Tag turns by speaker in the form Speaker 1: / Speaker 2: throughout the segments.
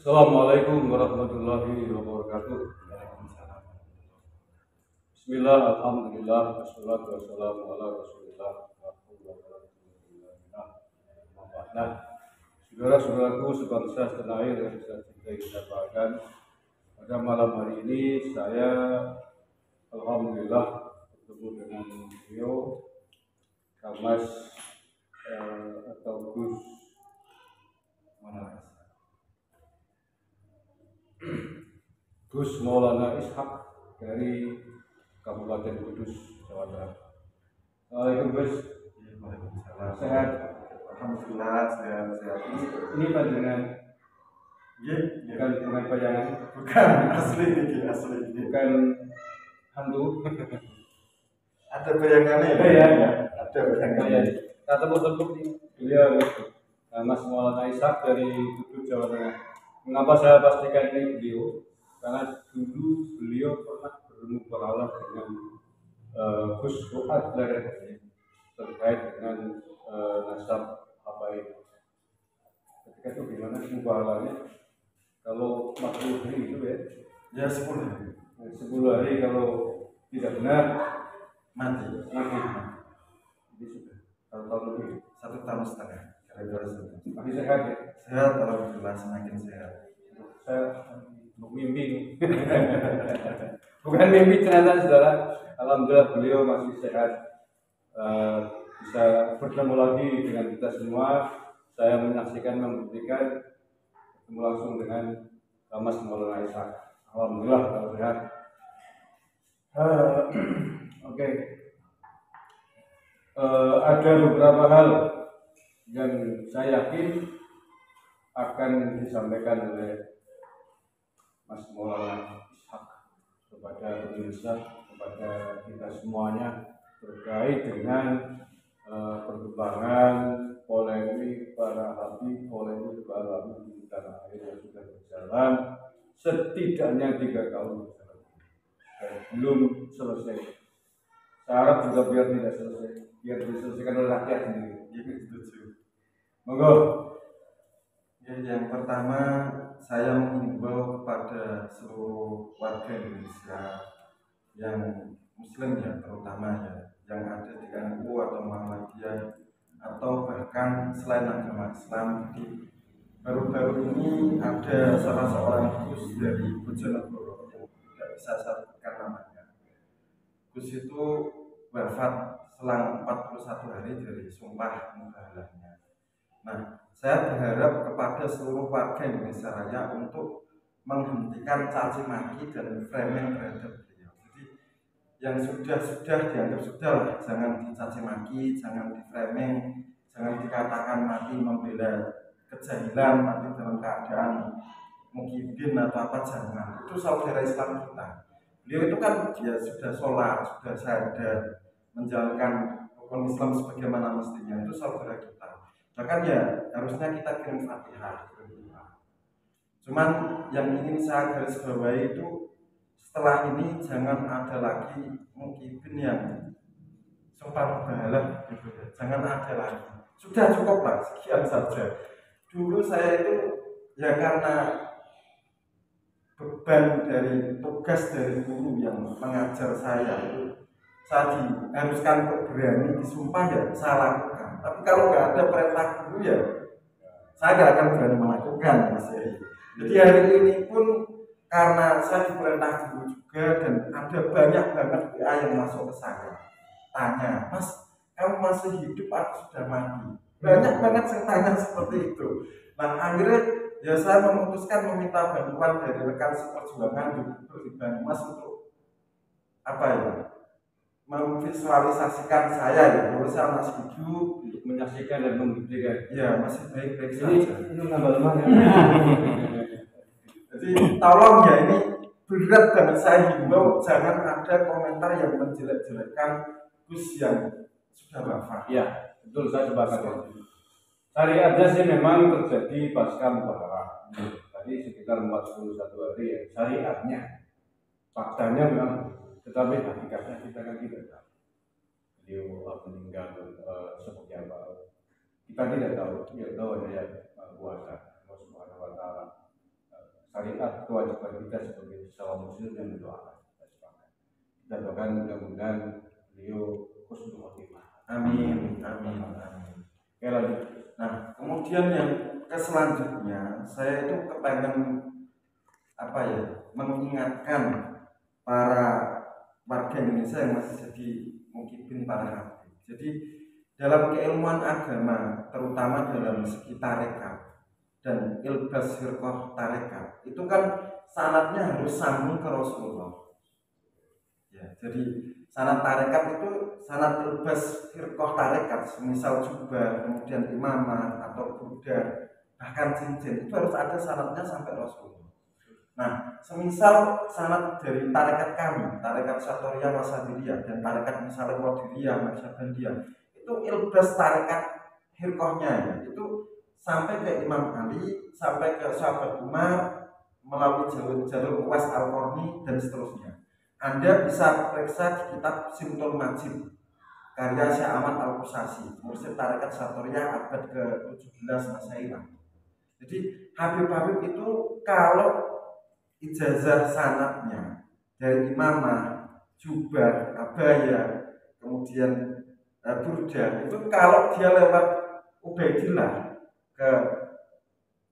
Speaker 1: Assalamualaikum warahmatullahi wabarakatuh. Bismillah, alhamdulillah, wassalatu wassalamu ala rasulillah. Nah, saudara-saudaraku sebangsa setanah air yang saya cintai dan banggakan, pada malam hari ini saya alhamdulillah bertemu dengan beliau Kamas atau Gus Gus Maulana Ishak dari Kabupaten Kudus, Jawa Barat. Assalamualaikum Gus.
Speaker 2: Waalaikumsalam.
Speaker 1: Sehat?
Speaker 2: Alhamdulillah sehat.
Speaker 1: Ini panjenengan bukan pajangan,
Speaker 2: Bukan asli ini.
Speaker 1: bukan hantu.
Speaker 2: Ada bayangannya
Speaker 1: Ya.
Speaker 2: Ada bayangannya.
Speaker 1: Kita tepuk-tepuk nih. Beliau Mas Maulana Ishak dari Kudus, Jawa Tengah. Mengapa saya pastikan ini beliau? Karena dulu beliau pernah bermubahalah dengan Gus Fuad terkait dengan nasab habaib. Ketika itu gimana mubahalahnya? Kalau 40 hari itu
Speaker 2: Ya 10 hari.
Speaker 1: 10 hari kalau tidak benar
Speaker 2: Mati.
Speaker 1: Jadi sudah 1 tahun lebih.
Speaker 2: 1,5 tahun. Kira-kira
Speaker 1: Masih sehat ya?
Speaker 2: sehat, alhamdulillah semakin sehat.
Speaker 1: Saya mimpi nih. Bukan mimpi ternyata saudara. Alhamdulillah beliau masih sehat. Bisa bertemu lagi dengan kita semua. Saya menyaksikan, membuktikan bertemu langsung dengan Mas Maulana Ishak. Alhamdulillah kalau sehat. Oke. Ada beberapa hal yang saya yakin akan disampaikan oleh Mas Maulana Ishak kepada pemirsa, kepada kita semuanya terkait dengan perkembangan polemik para habib, polemik para habib di tanah air yang sudah berjalan setidaknya 3 tahun berjalan dan belum selesai. Saya harap juga biar tidak selesai, biar diselesaikan oleh rakyat sendiri.
Speaker 2: Setuju.
Speaker 1: Monggo.
Speaker 2: Ya, yang pertama saya mengimbau kepada seluruh warga Indonesia yang Muslim ya, terutama ya, yang ada di NU atau Muhammadiyah atau bahkan selain agama Islam. Jadi baru-baru ini ada salah seorang Gus dari Bojonegoro yang tidak bisa saya sebutkan namanya. Gus itu wafat selang 41 hari dari sumpah mubahalahnya. Nah, saya berharap kepada seluruh warga Indonesia Raya untuk menghentikan caci maki dan framing terhadap beliau. Jadi yang sudah dianggap sudah lah, jangan dicaci maki, jangan di framing, jangan dikatakan mati membela kejahilan, mati dalam keadaan mukibin atau apa, jangan. Itu saudara Islam kita. Beliau itu kan dia sudah sholat, sudah syahadat, menjalankan rukun Islam sebagaimana mestinya, itu saudara kita. Bahkan ya harusnya kita kirim Fatihah. Cuman yang ingin saya garis bawahi itu setelah ini jangan ada lagi mungkin yang sumpah mubahalah gitu. Jangan ada lagi. Sudah cukup lah, sekian saja. Dulu saya itu ya karena beban dari tugas dari guru yang mengajar saya itu saya diharuskan untuk berani disumpah ya saya lakukan. Tapi kalau nggak ada perintah guru ya saya nggak akan berani melakukan, Mas Yai. Jadi hari ini pun karena saya diperintah guru juga dan ada banyak banget WA yang masuk ke saya tanya, Mas kamu masih hidup atau sudah mati? Banyak banget yang tanya seperti itu. Nah akhirnya ya saya memutuskan meminta bantuan dari rekan seperjuangan di Banyumas untuk apa ya, memvisualisasikan saya ya, kalau saya masih hidup,
Speaker 1: Menyaksikan dan membuktikan.
Speaker 2: ya masih baik-baik
Speaker 1: Ini
Speaker 2: saja.
Speaker 1: nambah lemah ya.
Speaker 2: Jadi tolong ya, ini berat banget saya himbau jangan ada komentar yang menjelek-jelekkan Gus yang sudah wafat.
Speaker 1: Ya, betul, saya sepakat ya. Syariatnya sih memang terjadi pasca mubahalah. Tadi sekitar 41 hari ya. Syariatnya, faktanya memang, tetapi hakikatnya kita kan tidak tahu. Beliau meninggal seperti apa. Kita tidak tahu, ya tahu ada kuasa Allah Subhanahu wa taala. syariat kewajiban kita sebagai seorang muslim yang mendoakan. Kita doakan mudah-mudahan beliau husnul khotimah.
Speaker 2: Amin, amin, amin.
Speaker 1: Oke, lanjut.
Speaker 2: Nah, kemudian yang selanjutnya saya itu kepengen mengingatkan para warga Indonesia yang masih jadi mungkin para hafiz. Jadi dalam keilmuan agama, terutama dalam segi tarekat dan ilbas firqah tarekat, itu kan sanadnya harus sambung ke Rasulullah. Ya, jadi sanad tarekat itu sanad ilbas firqah tarekat, misal jubah, kemudian imamah atau burda, bahkan cincin, itu harus ada sanadnya sampai Rasulullah. Nah, semisal sanad dari tarekat kami, tarekat Satoriyah Wasadiriyah dan tarekat misalnya Wadiriyah, Naksabandiyah, itu ilbas tarekat firqahnya ya, itu sampai ke Imam Ali, sampai ke sahabat Umar, melalui jalur Uwais Al-Qarni dan seterusnya. Anda bisa periksa di kitab Simtul Majid karya Syekh Ahmad Al-Qusasi, mursyid tarekat Satoriyah abad ke-17 Masehi. Jadi Habib-habib itu kalau ijazah sanadnya dari imamah, jubah, abaya, kemudian burda, itu kalau dia lewat Ubaidillah ke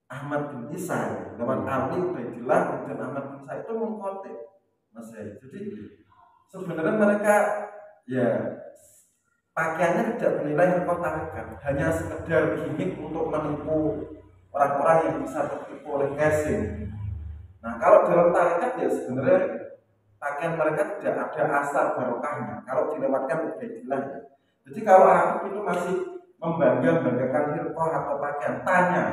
Speaker 2: Ahmad bin Isa, lewat Ali Ubaidillah kemudian Ahmad bin Isa, itu mengkotip Mas. Jadi sebenarnya mereka ya pakaiannya tidak bernilai firqah tarekat, hanya sekedar gimmick untuk menipu orang-orang yang bisa tertipu oleh casing. Nah, kalau dalam tarekat ya sebenarnya pakaian mereka tidak ada asal barokahnya kalau dilewatkan Ubaidillah ya. Jadi kalau aku itu masih membanggakan firqah atau pakaian, tanya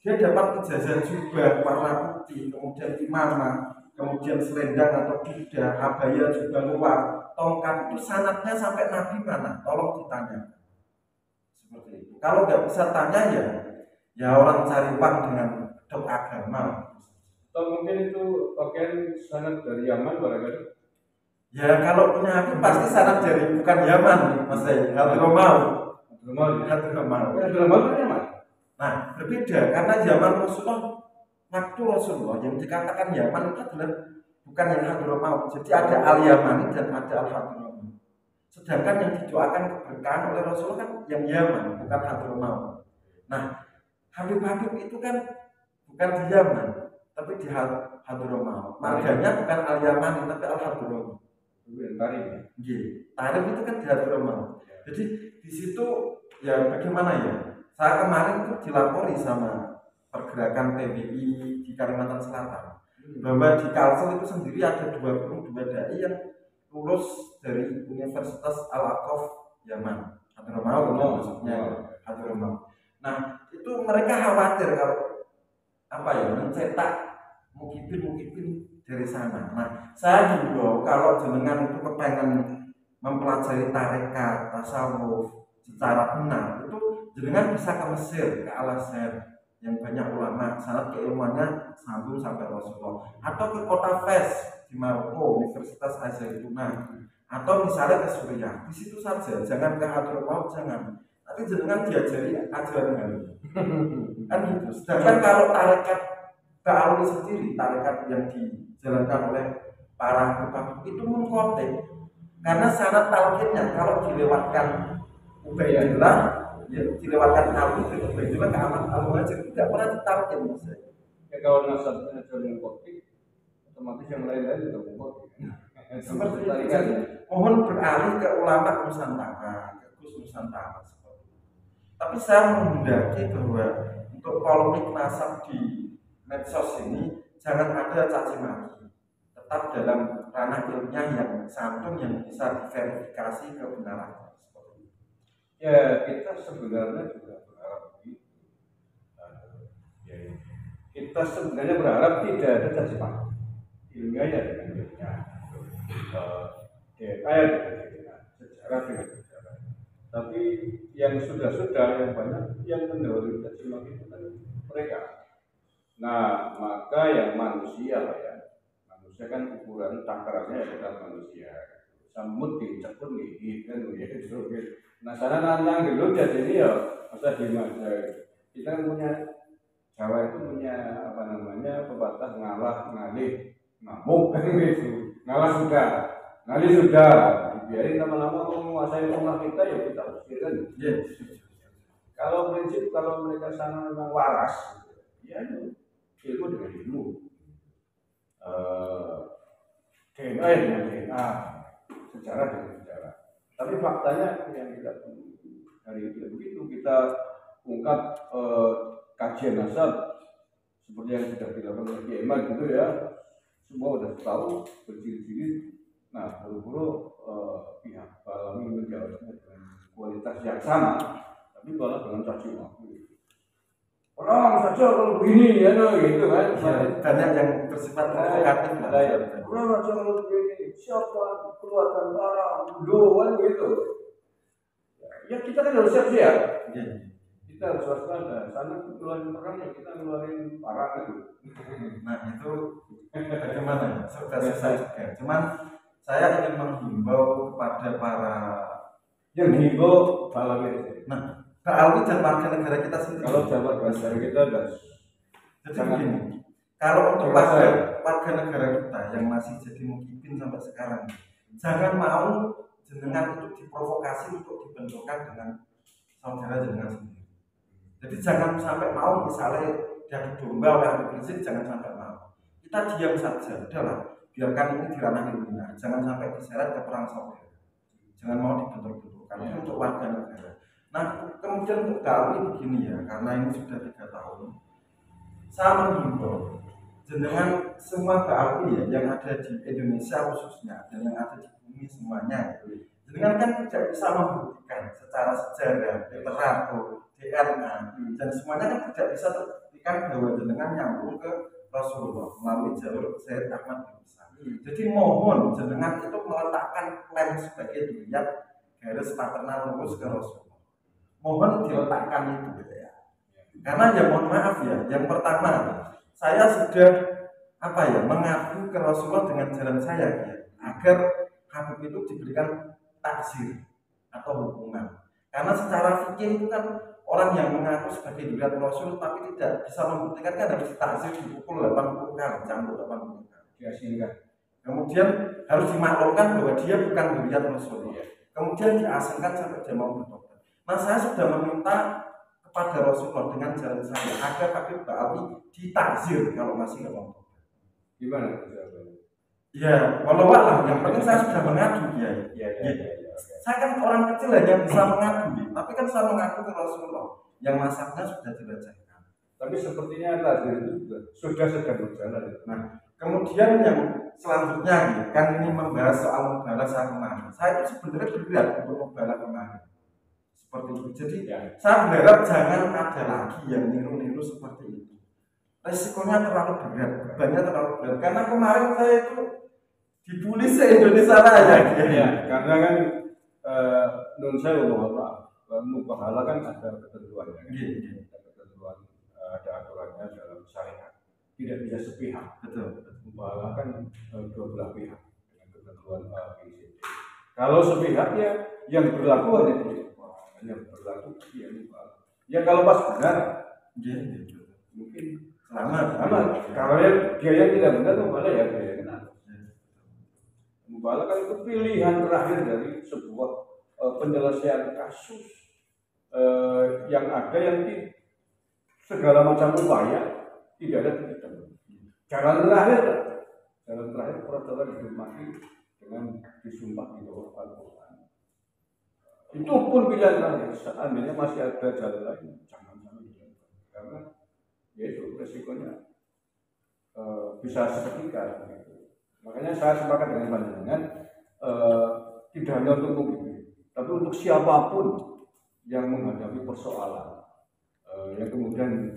Speaker 2: dia dapat ijazah jubah warna putih, kemudian imamah, kemudian selendang atau kuda, abaya juga luar, tongkat, itu sanadnya sampai Nabi mana? Tolong ditanya. Seperti itu. Kalau nggak bisa tanya ya orang cari uang dengan dok agama.
Speaker 1: Atau mungkin itu pakaian sanad dari Yaman barangkali.
Speaker 2: Ya kalau punya aku pasti sanad dari bukan Yaman, Mas. Hadramau.
Speaker 1: Hadramau kan Yaman.
Speaker 2: Nah, berbeda karena zaman Rasulullah, waktu Rasulullah yang dikatakan Yaman itu adalah bukan yang Hadramau. Jadi ada Al-Yamani dan ada Al-Hadramau. Sedangkan yang didoakan keberkahan oleh Rasulullah kan yang Yaman, bukan Hadramau. Nah, Habib-habib itu kan bukan di Yaman, tapi di Hadramau. Marganya bukan Al-Yamani tapi Al-Hadramau. Tarif itu kan di Hadramau. Jadi di situ ya bagaimana ya? Saya kemarin itu dilapori sama pergerakan PBI di Kalimantan Selatan bahwa di Kalsel itu sendiri ada 22 dai yang lulus dari Universitas Al-Aqaf Yaman, Hadramau maksudnya Hadramau. Nah, itu mereka khawatir kalau mencetak mukibin dari sana. Nah, saya himbau kalau jenengan itu kepengen mempelajari tarekat, tasawuf secara benar, itu jenengan bisa ke Mesir, ke Al-Azhar yang banyak ulama, sanad keilmuannya sambung sampai Rasulullah, atau ke kota Fes di Maroko, Universitas Al-Zaituna, atau misalnya ke Suriah. Di situ saja, jangan ke Hadramau, jangan. Nanti jenengan diajari ajaran baru. Kan gitu. Sedangkan kalau tarekat Ba'alawi sendiri, tarekat yang dijalankan oleh para ulama itu mengkotek, karena sanad talqinnya kalau dilewatkan Ubaidillah, ya dilewatkan Ali ke Ubaidillah ke Ahmad Al-Muhajir tidak pernah ditalqin.
Speaker 1: Ya kalau nasabnya sudah mengkotek, otomatis yang lain-lain juga mengkotek.
Speaker 2: Seperti itu. Jadi, mohon beralih ke ulama Nusantara, ke Gus Nusantara. Tapi saya menghendaki bahwa untuk polemik nasab di medsos ini jangan ada caci maki, tetap dalam ranah ilmiah yang santun yang bisa diverifikasi kebenarannya.
Speaker 1: Ya kita sebenarnya juga berharap begitu. Kita sebenarnya berharap tidak ada caci maki ilmiah ya dengan ilmiah, kayak sejarah dengan sejarah. Tapi yang sudah yang banyak yang mendahului caci maki itu kan mereka. Nah, maka yang manusia kan ukuran takarannya adalah manusia. Samut dicekun gigi kan begitu. Nah, sana nantang dulu jadi ini ya masa di masa kita punya Jawa itu punya pepatah ngalah ngalih ngamuk kan gitu. Ngalah sudah, ngalih sudah. Biarin lama-lama mau menguasai rumah kita ya kita usir kan.
Speaker 2: Yes.
Speaker 1: Kalau prinsip kalau mereka sana memang waras, ya itu ilmu dengan ilmu. DNA dengan DNA, sejarah dengan sejarah. Tapi faktanya yang kita hari itu begitu kita ungkap kajian nasab seperti yang sudah dilakukan oleh Kiai Iman gitu ya, semua sudah tahu berciri-ciri. Nah, buru-buru pihak Balami menjawabnya dengan kualitas yang sama, tapi malah dengan caci maki. Orang saja kalau begini ya no, gitu kan.
Speaker 2: Banyak yang bersifat provokatif lah.
Speaker 1: Orang saja kalau begini, siapa keluarkan barang, doan gitu. Ya kita kan harus siap-siap. Kita harus waspada. Sana keluarin perang ya kita keluarin parang itu.
Speaker 2: Nah itu bagaimana? Sudah selesai juga. Cuman saya ingin menghimbau kepada para
Speaker 1: yang dihimbau Balami.
Speaker 2: Nah, Pak Alwi dan warga negara kita sendiri.
Speaker 1: Kalau warga negara kita
Speaker 2: jadi begini, kalau untuk warga negara kita yang masih jadi mukibin sampai sekarang, jangan mau jenengan untuk diprovokasi untuk dibenturkan dengan saudara jenengan sendiri. Jadi jangan sampai mau misalnya dia domba oleh Habib Rizik, jangan sampai mau. Kita diam saja, udahlah, biarkan ini di ranah ilmiah. Jangan sampai diseret ke perang saudara. Jangan mau dibentur-benturkan. Itu untuk warga negara. Nah, kemudian untuk kami begini ya, karena ini sudah 3 tahun, saya menghimbau jenengan semua kami ya yang ada di Indonesia khususnya dan yang ada di bumi semuanya, jenengan kan tidak bisa membuktikan secara sejarah, literatur, DNA dan semuanya kan tidak bisa terbuktikan bahwa jenengan nyambung ke Rasulullah melalui jalur Sayyid Ahmad bin Musa. Jadi mohon jenengan itu meletakkan klaim sebagai dilihat garis paternal lurus ke Rasulullah. Mohon diletakkan itu ya. Karena ya mohon maaf ya, yang pertama saya sudah mengaku ke Rasulullah dengan jalan saya ya, agar Habib itu diberikan takzir atau hukuman. Karena secara fikih itu kan orang yang mengaku sebagai dilihat Rasul tapi tidak bisa membuktikan kan harus takzir dipukul 80 kali, cambuk 80 kali.
Speaker 1: Diasingkan.
Speaker 2: Kemudian harus dimaklumkan bahwa dia bukan dilihat Rasul. Kemudian diasingkan sampai dia mau bertobat. Nah, saya sudah meminta kepada Rasulullah dengan jalan saya agar Habib Ba'ali ditakzir kalau masih nggak mau.
Speaker 1: Gimana?
Speaker 2: Ya, walau alam, yang penting saya sudah mengadu ya. Saya kan orang kecil hanya bisa mengadu, tapi kan saya mengaku ke Rasulullah yang masaknya sudah dibacakan.
Speaker 1: Tapi sepertinya takzir itu sudah sedang berjalan.
Speaker 2: Nah, kemudian yang selanjutnya kan ini membahas soal mubalah saya kemarin. Saya itu sebenarnya bergerak untuk mubalah kemarin. Seperti itu. Jadi saya berharap jangan ada lagi yang niru-niru seperti itu. Resikonya terlalu berat, bebannya terlalu berat. Karena kemarin saya itu dibully se-Indonesia raya.
Speaker 1: Ya, karena kan non saya mohon maaf, mubahala kan ada ketentuannya. Ada ketentuan, ada aturannya dalam syariat. Tidak bisa sepihak.
Speaker 2: Betul.
Speaker 1: Mubahala kan dua belah pihak dengan ketentuan PCD. Kalau sepihak ya yang berlaku hanya yang berlaku ya kalau pas benar mungkin selamat. Kalau dia yang tidak benar mubalah ya dia kena. Mubalah kan itu pilihan terakhir dari sebuah penyelesaian kasus yang ada yang segala macam upaya tidak ada titik temu. Jalan terakhir peraturan hidup mati dengan disumpah di bawah Al-Quran. Itu pun pilihan terakhir. Seandainya masih ada jalan lain, jangan dilakukan. Karena ya itu resikonya bisa seketika. Gitu. Makanya saya sepakat dengan pandangan tidak hanya untuk mukmin, tapi untuk siapapun yang menghadapi persoalan yang kemudian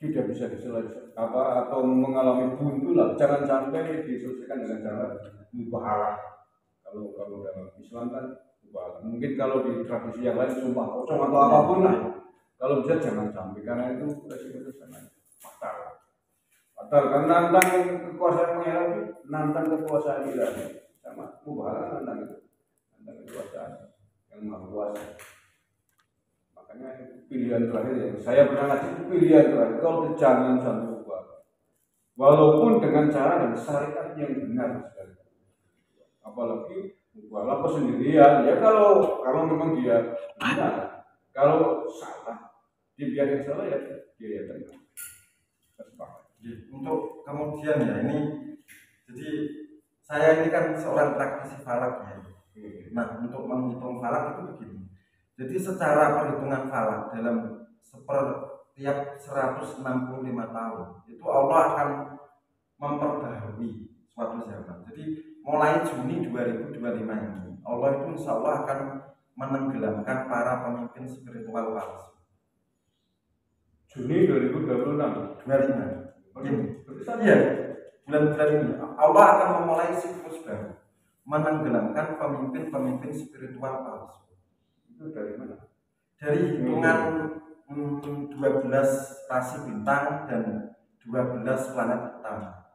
Speaker 1: tidak bisa diselesaikan atau mengalami buntu lah, jangan sampai diselesaikan dengan cara mubahalah. Kalau dalam Islam kan mubahalah. Mungkin kalau di tradisi yang lain sumpah pocong atau apapun lah. Kalau bisa jangan sampai karena itu resiko sangat fatal. Fatal karena nantang kekuasaan mengira, nantang kekuasaan ilahi sama mubahalah nantang kekuasaan yang maha kuasa. Makanya pilihan terakhir ya, saya pernah ngasih pilihan terakhir. Kalau jangan sampai ubah, walaupun dengan cara dan syariat yang benar sekali. Apalagi mubalak sendirian, ya kalau memang dia benar, kalau salah dibiarkan salah ya dia tenang.
Speaker 2: Untuk kemudian ya ini, jadi saya ini kan seorang praktisi falak ya. Nah, untuk menghitung falak itu begini. Jadi secara perhitungan falak dalam setiap 165 tahun itu Allah akan memperbaharui suatu zaman. Jadi mulai Juni 2025 ini Allah itu insya Allah akan menenggelamkan para pemimpin spiritual palsu.
Speaker 1: Juni 2026.
Speaker 2: 25. Begini. Iya. Bulan-bulan ini Allah akan memulai siklus baru, menenggelamkan pemimpin-pemimpin spiritual palsu.
Speaker 1: Itu dari mana?
Speaker 2: Dari hitungan 12 rasi bintang dan 12 planet utama.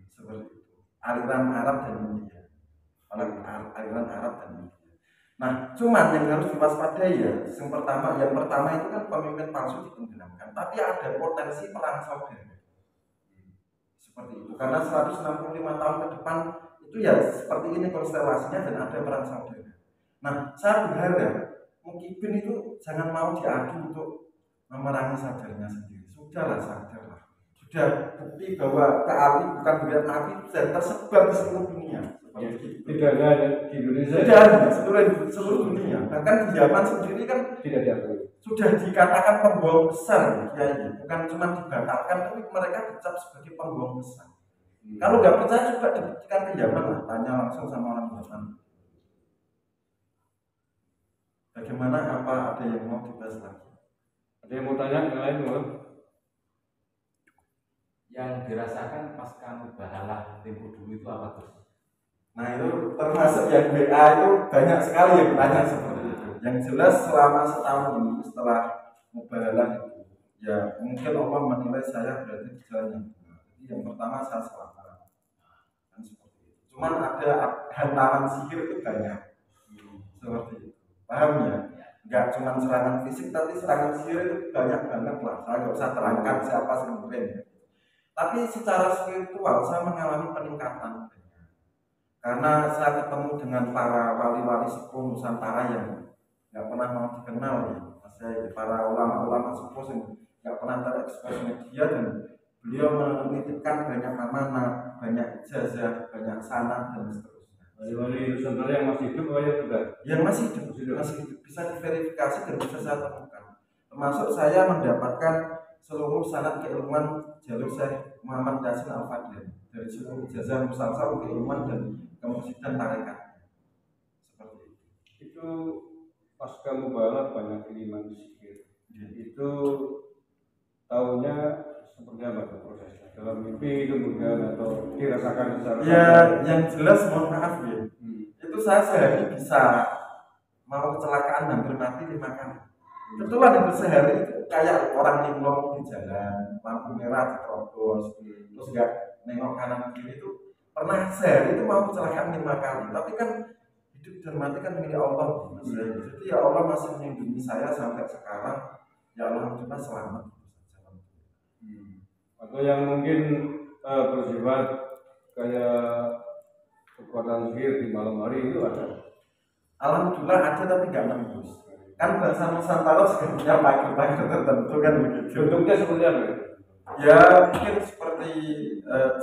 Speaker 2: Seperti itu. Aliran Arab dan India. Aliran Arab dan India. Nah, cuman yang harus diwaspadai ya, yang pertama itu kan pemimpin palsu ditenggelamkan, tapi ada potensi perang saudara. Seperti itu. Karena 165 tahun ke depan itu ya seperti ini konstelasinya dan ada perang saudara. Nah, saya berharap Mukibin itu jangan mau diadu untuk memerangi saudaranya sendiri. Sudahlah, sadarlah. Sudah bukti bahwa keali bukan beliau nabi sudah tersebar di seluruh dunia.
Speaker 1: Tidak hanya di Indonesia.
Speaker 2: Tidak hanya seluruh dunia. Bahkan di Yaman sendiri kan
Speaker 1: tidak diakui.
Speaker 2: Sudah dikatakan pembohong besar ya ini. Bukan cuma dibatalkan, tapi mereka dicap sebagai pembohong besar. Kalau nggak percaya coba dibuktikan ke Yaman lah, tanya langsung sama orang Yaman. Bagaimana, apa ada yang mau dibahas lagi?
Speaker 1: Ada yang mau tanya yang lain belum?
Speaker 3: Yang dirasakan pasca mubahalah tempo dulu itu apa terus?
Speaker 2: Nah itu termasuk yang BA itu banyak sekali yang bertanya seperti itu. Yang jelas selama setahun ini setelah mubahalah itu, ya mungkin Allah menilai saya berarti di jalan yang benar. Jadi yang pertama saya selamat. Kan seperti itu. Cuman ada hantaman sihir itu banyak. Seperti itu. Paham ya? Enggak cuma serangan fisik, tapi serangan sihir itu banyak banget lah. Saya nggak usah terangkan siapa sebenarnya. Tapi secara spiritual saya mengalami peningkatan. Karena saya ketemu dengan para wali-wali sepuh Nusantara yang nggak pernah mau dikenal ya, saya para ulama-ulama sepuh yang nggak pernah terekspos media, dan beliau menitipkan banyak amanah, banyak ijazah, banyak sanad dan seterusnya.
Speaker 1: Wali-wali Nusantara yang masih hidup atau yang sudah?
Speaker 2: Yang masih hidup bisa diverifikasi dan bisa saya temukan. Termasuk saya mendapatkan seluruh sanad keilmuan jalur Syekh Muhammad Yasin Al-Fadil dari seluruh ijazah musalsal keilmuan dan kemudian tarekat. Seperti itu.
Speaker 1: Itu pasca mubahalah banyak kiriman sihir. Itu tahunya seperti apa tuh prosesnya? Dalam mimpi kemudian atau dirasakan secara
Speaker 2: ya yang jelas mohon maaf ya. Itu saya sehari bisa mau kecelakaan hampir mati 5 kali. Kebetulan itu sehari itu kayak orang linglung di jalan, lampu merah diterobos, terus nggak nengok kanan kiri itu. Pernah sehari itu mau kecelakaan 5 kali, tapi kan hidup dan mati kan milik Allah. Jadi ya Allah masih melindungi saya sampai sekarang. Ya alhamdulillah selamat.
Speaker 1: Atau yang mungkin bersifat kayak kekuatan sihir di malam hari itu ada?
Speaker 2: Alhamdulillah ada, tapi nggak nembus. Kan bahasa Nusantara juga punya pagar-pagar tertentu kan begitu.
Speaker 1: Bentuknya seperti apa?
Speaker 2: Ya mungkin seperti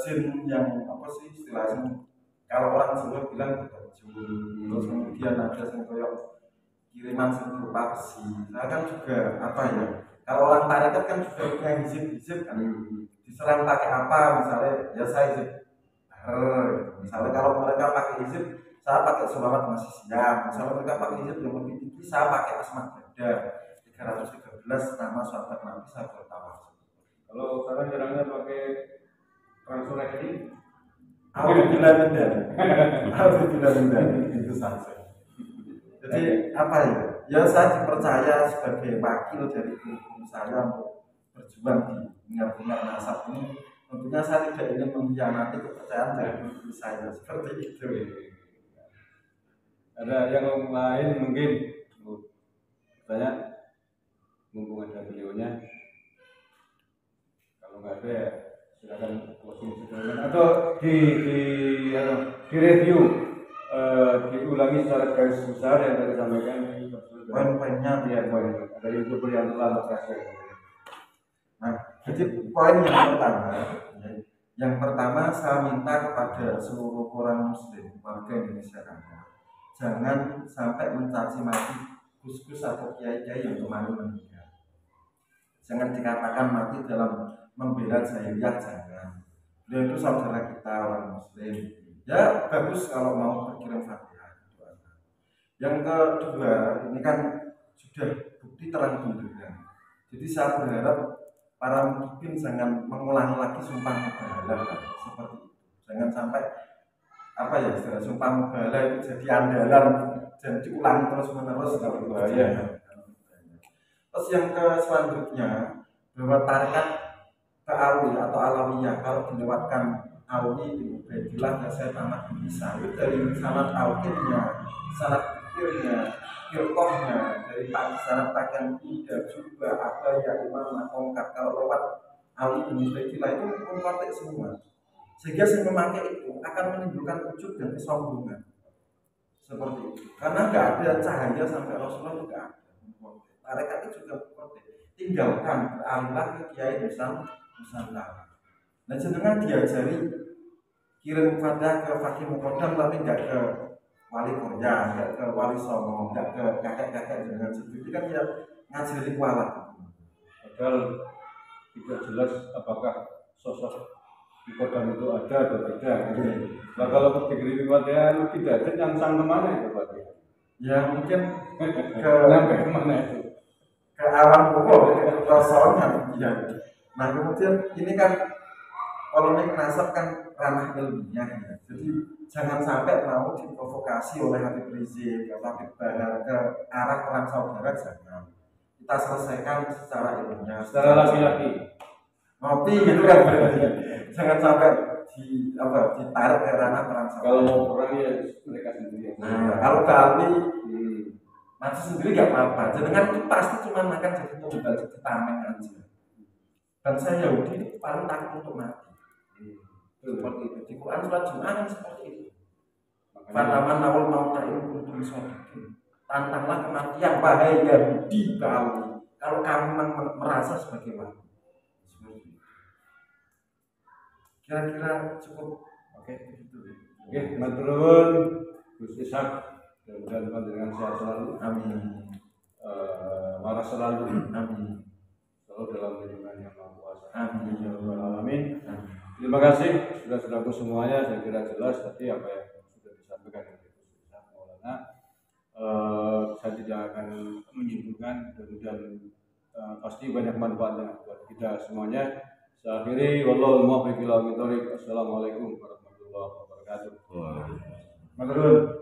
Speaker 2: jin yang apa sih istilahnya, kalau orang Jawa bilang berjun, terus kemudian ada yang kayak kiriman berupa besi. Nah kan juga apa ya, kalau orang tarekat kan juga punya hizib kan, diserang pakai apa misalnya, ya saya hizib misalnya kalau mereka pakai hizib, saya pakai sholawat masih siap. Misalnya mereka pakai hizib yang lebih tinggi, saya pakai asma gada 313 nama sahabat Nabi saya bertawaf.
Speaker 1: Kalau sekarang jarangnya pakai transurek ini,
Speaker 2: Alhamdulillah itu saja. Jadi apa ya? Ya saya dipercaya sebagai wakil dari guru saya untuk berjuang di dengar nasab ini. Tentunya saya tidak ingin mengkhianati kepercayaan dari guru saya seperti itu.
Speaker 1: Ada yang lain mungkin tanya, mumpung ada beliaunya. Kalau nggak ada ya silakan closing statement atau di review, diulangi secara garis besar yang tadi sampaikan.
Speaker 2: Poin-poinnya
Speaker 1: Iya, poin ada YouTuber yang telah berhasil.
Speaker 2: Nah, jadi poin yang pertama saya minta kepada seluruh orang muslim warga Indonesia jangan sampai mencaci maki gus-gus atau kiai-kiai yang kemarin meninggal. Jangan dikatakan mati dalam membela Zahiriyah, jangan. Dia itu saudara kita orang muslim. Ya bagus kalau mau berkirim Fatihah. Yang kedua, ini kan sudah bukti terang benderang. Jadi saya berharap para mungkin jangan mengulangi lagi sumpah mubahalah seperti itu. Jangan sampai sumpah mubahalah itu jadi andalan dan diulangi terus menerus kalau bahaya. Terus yang selanjutnya bahwa tarekat Ta'awi atau Alawiyah kalau dilewatkan Awi itu baiklah saya tamat bisa itu dari sanad tauhidnya, sanad fikirnya, firqahnya, dari sanad pakaian tidak juga apa ya imam tongkat kalau lewat Awi bin Baikillah itu mengkotek semua, sehingga saya memakai itu akan menimbulkan ujub dan kesombongan seperti itu karena nggak ada cahaya sampai Rasulullah juga ada. Tarekat itu juga mengkotek, tinggalkan beralihlah ke kiai Nusantara. Nah jenengan diajari kirim Fatihah ke Fakih Mukodam tapi nggak ke Wali Korea, nggak ke Wali Songo, nggak ke kakek-kakek jenengan sendiri kan ya ngajari kualat.
Speaker 1: Padahal tidak jelas apakah sosok Mukodam itu ada atau tidak. Nah kalau dikirim Fatihah tidak ada yang sang kemana itu Fatihah?
Speaker 2: Ya mungkin ke
Speaker 1: sampai kemana itu?
Speaker 2: Ke alam pokok, ke kosongan. Ya. Nah kemudian ini kan polemik nasab kan ranah ilmiah ya. Jadi jangan sampai mau diprovokasi oleh Habib Rizik atau Habib Bahar ke arah perang saudara, jangan. Kita selesaikan secara ilmiah,
Speaker 1: Secara laki-laki
Speaker 2: ngopi gitu kan. Jangan sampai ditarik ke ranah perang saudara.
Speaker 1: kalau mau perang ya mereka sendiri.
Speaker 2: Nah kalau Bali mati sendiri nggak apa-apa. Jangan itu pasti cuma makan jadi tunggal jadi tameng aja. Dan saya Yahudi itu paling takut untuk mati. Seperti itu. Di Quran surat Jum'ah kan seperti itu. Fataman awal mautain kuntum shodiqin. Tantanglah kematian wahai Yahudi kali. Kalau kamu merasa sebagai wali. Kira-kira cukup. Oke, begitu.
Speaker 1: Oke, matur nuwun Gus Ishak, mudah-mudahan panjenengan sehat selalu.
Speaker 2: Amin.
Speaker 1: Waras selalu.
Speaker 2: Amin.
Speaker 1: Selalu dalam lindungan yang Maha Kuasa.
Speaker 2: Amin.
Speaker 1: Ya Rabbal Alamin. Terima kasih sudah semuanya. Saya kira jelas tadi apa yang sudah disampaikan oleh Gus Ishak Maulana. Saya tidak akan menyimpulkan, mudah-mudahan pasti banyak manfaatnya buat kita semuanya. Saya akhiri, wallahul muwaffiq ila aqwamit thoriq. Assalamualaikum warahmatullahi wabarakatuh. Matur nuwun.